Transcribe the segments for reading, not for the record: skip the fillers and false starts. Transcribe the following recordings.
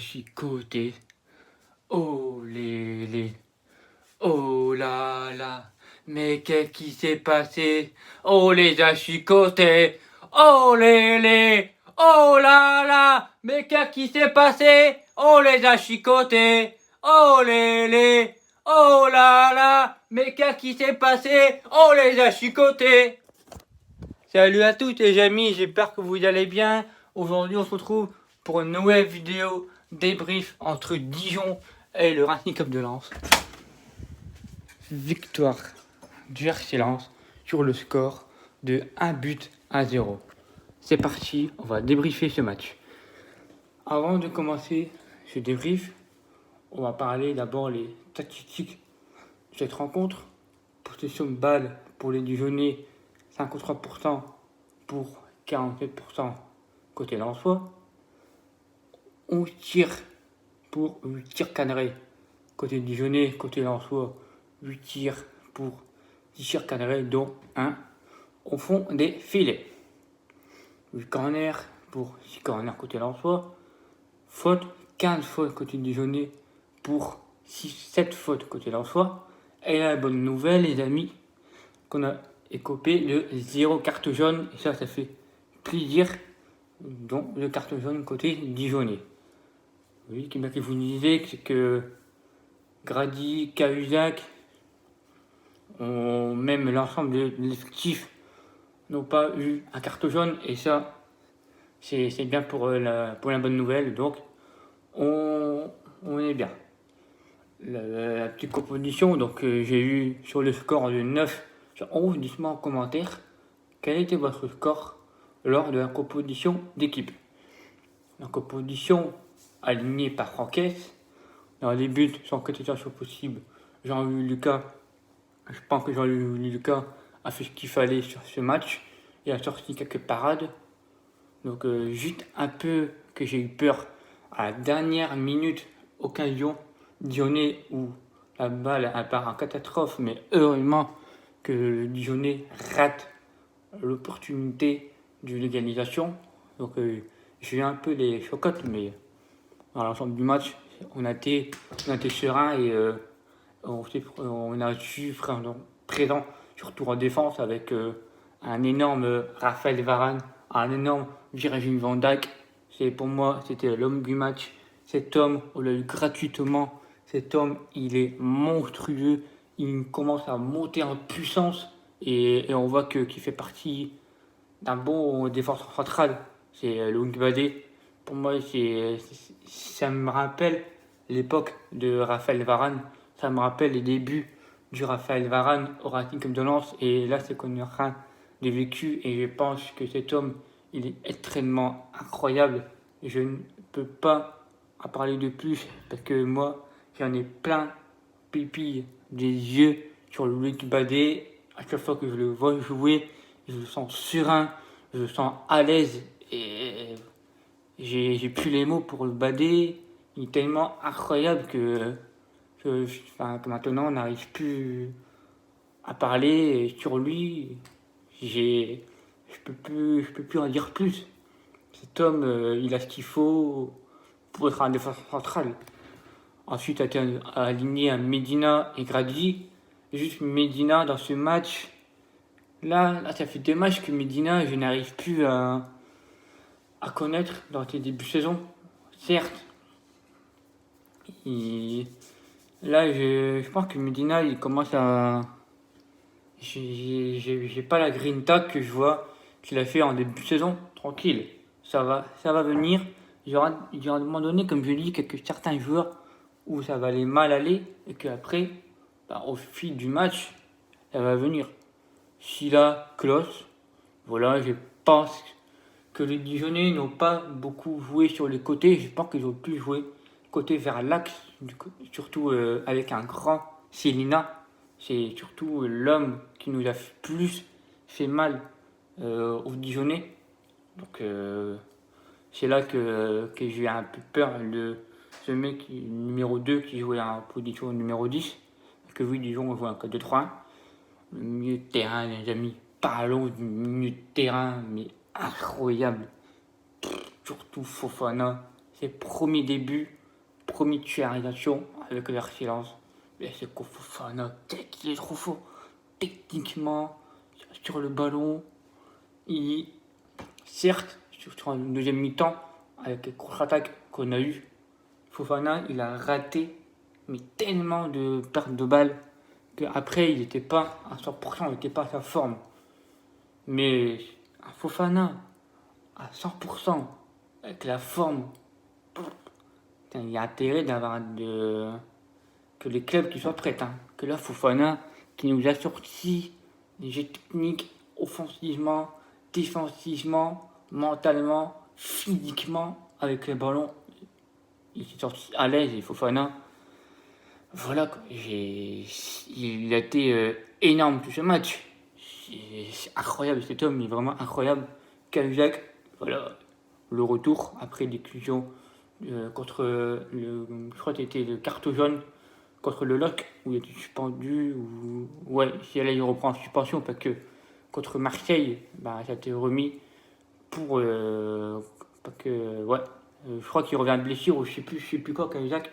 chicotés. Oh les, oh là là, mais qu'est-ce qui s'est passé? Oh les a chicotés. Oh les, oh là là, mais qu'est-ce qui s'est passé? Oh les a chicotés. Oh les, oh là là, mais qu'est-ce qui s'est passé? Oh les a chicotés. Salut à tous les amis, j'espère que vous allez bien. Aujourd'hui on se retrouve pour une nouvelle vidéo débrief entre Dijon et le Racing Club de Lens. Victoire du RC Lens sur le score de 1-0. C'est parti, on va débriefer ce match. Avant de commencer ce débrief, on va parler d'abord les statistiques de cette rencontre. Possession de balle pour les Dijonnais, 53% pour 47% côté lensois. 11 tirs pour 8 tirs cadrés côté Dijonnais, côté lensois, 8 tirs pour 10 tirs cadrés, dont 1 au fond des filets. 8 corners pour 6 corners côté lensois. Faute, 15 fautes côté Dijonnais pour 7 fautes côté lensois. Et la bonne nouvelle, les amis, qu'on a écopé de 0 carte jaune. Et ça fait plaisir, dont le carte jaune côté Dijonnais. Oui, qui vous disait que Grady, Cahuzac, même l'ensemble de l'effectif n'ont pas eu un carte jaune. Et ça, c'est bien pour la bonne nouvelle. Donc, on est bien. La petite composition, donc j'ai eu sur le score de 9 sur 11, dites-moi en commentaire quel était votre score lors de la composition d'équipe. La composition alignée par Franquès, dans les buts sans cotisation possible, Jean-Louis Lucas, je pense que Jean-Louis Lucas a fait ce qu'il fallait sur ce match, il a sorti quelques parades, donc juste un peu que j'ai eu peur à la dernière minute, occasion Dijonnais où la balle part en catastrophe, mais heureusement que le Dijonnais rate l'opportunité de l'égalisation. Donc j'ai eu un peu les chocottes, mais dans l'ensemble du match, on a été serein et on a su présent, surtout en défense, avec un énorme Raphaël Varane, un énorme Virgil van Dijk. Pour moi, c'était l'homme du match. Cet homme, on l'a eu gratuitement. Cet homme, il est monstrueux. Il commence à monter en puissance et on voit qu'il fait partie d'un bon défenseur central. C'est Loïc Badé. Pour moi, ça me rappelle l'époque de Raphaël Varane. Ça me rappelle les débuts du Raphaël Varane au Racing Club de Lens. Et là, c'est qu'on est en train de vécu. Et je pense que cet homme, il est extrêmement incroyable. Je ne peux pas en parler de plus parce que moi, j'en ai plein pipille des yeux sur Loïc Badé. À chaque fois que je le vois jouer, je le sens serein, je le sens à l'aise et j'ai plus les mots pour le Badé. Il est tellement incroyable que maintenant on n'arrive plus à parler sur lui. Je peux plus en dire plus. Cet homme, il a ce qu'il faut pour être un défenseur central. Ensuite, a été aligné à Medina et Grady. Juste Medina dans ce match. Là, ça fait 2 matchs que Medina, je n'arrive plus à connaître dans tes débuts de saison. Certes, là, je pense que Medina, il commence à. J'ai pas la grinta que je vois qu'il a fait en début de saison. Tranquille, ça va venir. Il y aura un moment donné, comme je dis, certains joueurs où ça va aller mal aller et qu'après, au fil du match, ça va venir. Silla, Klos, voilà, je pense que les Dijonnais n'ont pas beaucoup joué sur les côtés. Je pense qu'ils ont pu jouer côté vers l'axe, surtout avec un grand Célina. C'est surtout l'homme qui nous a plus fait mal aux Dijonnais. Donc c'est là que j'ai eu un peu peur de ce mec numéro 2 qui jouait en position numéro 10. Parce que oui, Dijon, on joue un 4-2-3-1. Le milieu de terrain, les amis, parlons du milieu de terrain, mais incroyable. Surtout Fofana, ses premiers débuts, première titularisation avec leur silence. Et c'est qu'au Fofana, il est trop fort. Techniquement, sur le ballon, il, certes, sur une deuxième mi-temps, avec les contre-attaques qu'on a eues, Fofana, il a raté mais tellement de pertes de balles qu'après, il n'était pas à 100%, il n'était pas à sa forme. Mais un Fofana à 100%, avec la forme, il y a intérêt d'avoir que les clubs qui soient prêts. Que là, Fofana, qui nous a sorti des jeux techniques offensivement, défensivement, mentalement, physiquement, avec le ballon. Il s'est sorti à l'aise et Fofana, voilà, il a été énorme tout ce match. C'est incroyable, cet homme, il est vraiment incroyable. Cahuzac, voilà, le retour après l'éclusion contre je crois que c'était le carton jaune contre le LOC, où il était suspendu, ouais, si là il reprend en suspension, parce que contre Marseille, bah, ça a été remis pour, parce que, ouais, je crois qu'il revient de blessure, ou je sais plus quoi, Cahuzac,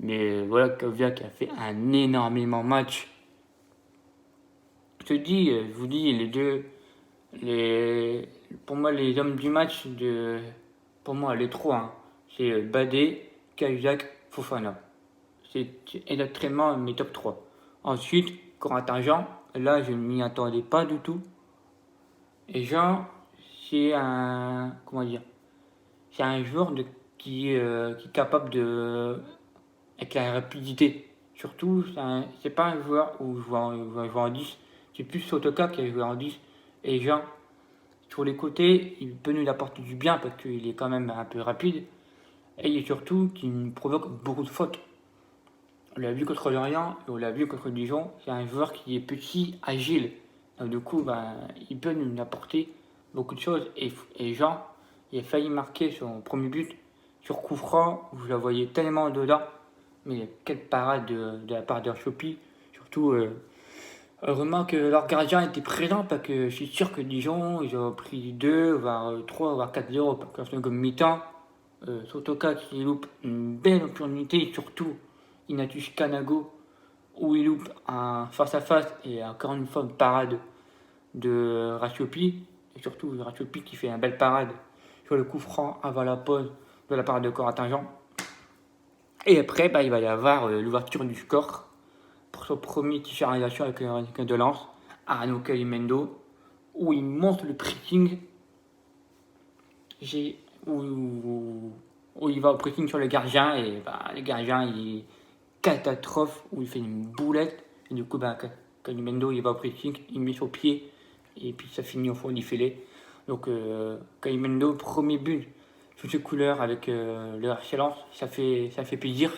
mais voilà, Cahuzac a fait un énormément match. Je vous dis, pour moi, les hommes du match, pour moi, les trois, c'est Badé, Cahuzac, Fofana. C'est exactement mes top 3. Ensuite, Corentin Jean, là, je ne m'y attendais pas du tout. Et Jean, c'est un, comment dire, c'est un joueur qui est capable de, avec la rapidité. Surtout, c'est pas un joueur où je vois en 10. C'est plus Sotoka qui a joué en 10. Et Jean, sur les côtés, il peut nous apporter du bien parce qu'il est quand même un peu rapide. Et surtout, qui nous provoque beaucoup de fautes. On l'a vu contre Lorient et on l'a vu contre Dijon. C'est un joueur qui est petit, agile. Donc, du coup, il peut nous apporter beaucoup de choses. Et Jean, il a failli marquer son premier but sur coup franc où je la voyais tellement dedans. Mais quelle parade de la part d'Archopi. Surtout, heureusement que leur gardien était présent parce que je suis sûr que Dijon, ils ont pris 2, voire 3, voire 4-0 parce que comme mi-temps. Sotoka qui loupe une belle opportunité et surtout Ignatius Kanago où il loupe un face-à-face et encore une fois une parade de Ratiopi et surtout Ratiopi qui fait une belle parade sur le coup franc avant la pause de la part de Corentin Jean. Et après, il va y avoir l'ouverture du score pour son premier titularisation avec un de Lens, Arnaud Calimendo, où il montre le pressing. Où il va au pressing sur le gardien et le gardien il catastrophe où il fait une boulette et du coup Calimendo il va au pressing, il met sur pied et puis ça finit au fond du filet. Donc Calimendo, premier but sous ses couleurs avec le excellence, ça fait plaisir.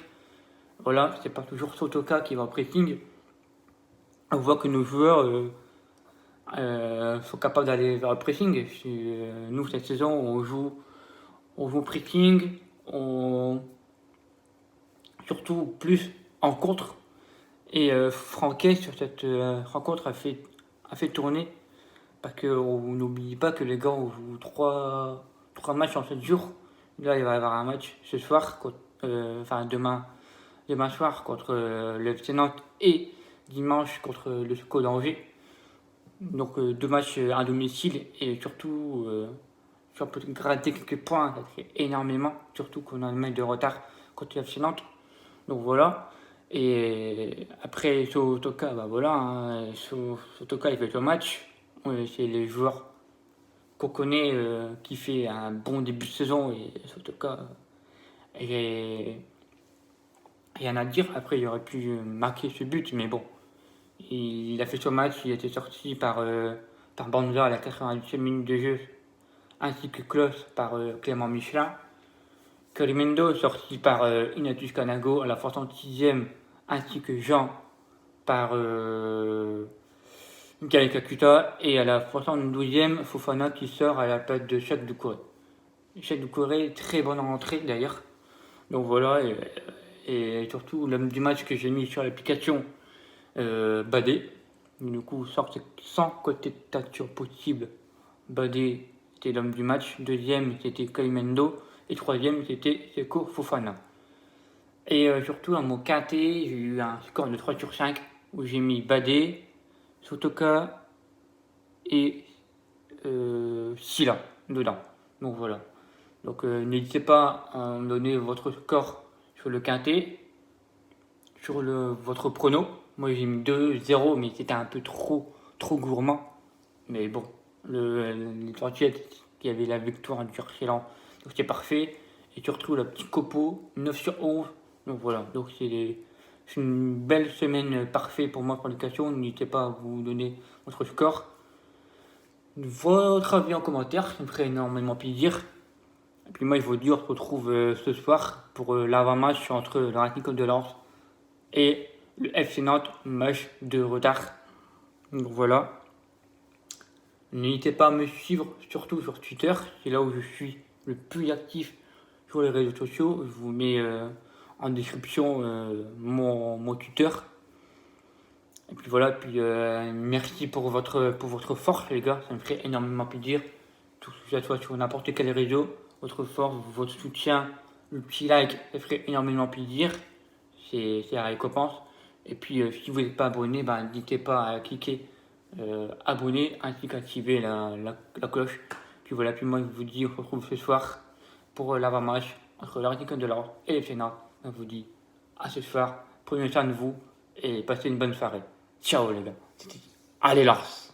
Voilà, c'est pas toujours Sotoka qui va au pressing. On voit que nos joueurs sont capables d'aller vers le pressing. Nous cette saison on joue pressing, surtout plus en contre. Et Franquet sur cette rencontre a fait tourner parce qu'on n'oublie pas que les gars ont joué 3 matchs en 7 jours. Là, il va y avoir un match ce soir, demain soir contre le FC Nantes et dimanche contre le SCO d'Angers. Donc 2 matchs à domicile et surtout si on peut gratter quelques points, ça serait énormément, surtout qu'on a un match de retard contre le FC Nantes. Donc voilà. Et après Sotoka, Sotoka il fait son match. C'est les joueurs qu'on connaît qui fait un bon début de saison et Sotoka, j'ai rien à dire. Après il aurait pu marquer ce but, mais bon. Il a fait son match, il a été sorti par Banza à la 98e minute de jeu, ainsi que Klos par Clément Michelin. Calimendo sorti par Ignatius Kanago à la 66e, ainsi que Jean par Michael Kakuta, et à la 72e, Fofana qui sort à la place de Cheikh Doucouré. Cheikh Doucouré, très bonne rentrée d'ailleurs. Donc voilà, et surtout l'homme du match que j'ai mis sur l'application, Badé. Du coup, sans côté de tacture possible, Badé était l'homme du match. Deuxième, c'était Calimendo. Et troisième, c'était Seko Fofana. Et surtout, dans mon quintet, j'ai eu un score de 3 sur 5 où j'ai mis Badé, Sotoka et Silla dedans. Donc voilà. Donc n'hésitez pas à me donner votre score sur le quintet, sur votre prono. Moi j'ai mis 2-0, mais c'était un peu trop gourmand. Mais bon, les Tortues qui avaient la victoire du Excellent, donc c'était parfait. Et tu retrouves la petite copo, 9 sur 11. Donc voilà, donc c'est une belle semaine parfaite pour moi pour l'éducation. N'hésitez pas à vous donner votre score. Votre avis en commentaire, ça me ferait énormément plaisir. Et puis moi, je vous dis, on se retrouve ce soir pour l'avant-match entre le Racing Club de Lens et le FC Nantes, match de retard. Donc voilà. N'hésitez pas à me suivre, surtout sur Twitter. C'est là où je suis le plus actif sur les réseaux sociaux. Je vous mets en description mon Twitter. Et puis voilà, merci pour votre force les gars, ça me ferait énormément plaisir. Tout que ce soit sur n'importe quel réseau, votre force, votre soutien, le petit like, ça ferait énormément plaisir. C'est la récompense. Et puis si vous n'êtes pas abonné, n'hésitez pas à cliquer abonner ainsi qu'activer la cloche. Puis voilà, puis moi je vous dis, on se retrouve ce soir pour l'avant-match entre l'Arctique de l'Or et les Fénats. Je vous dis à ce soir, prenez soin de vous et passez une bonne soirée. Ciao les gars. Allez Lars.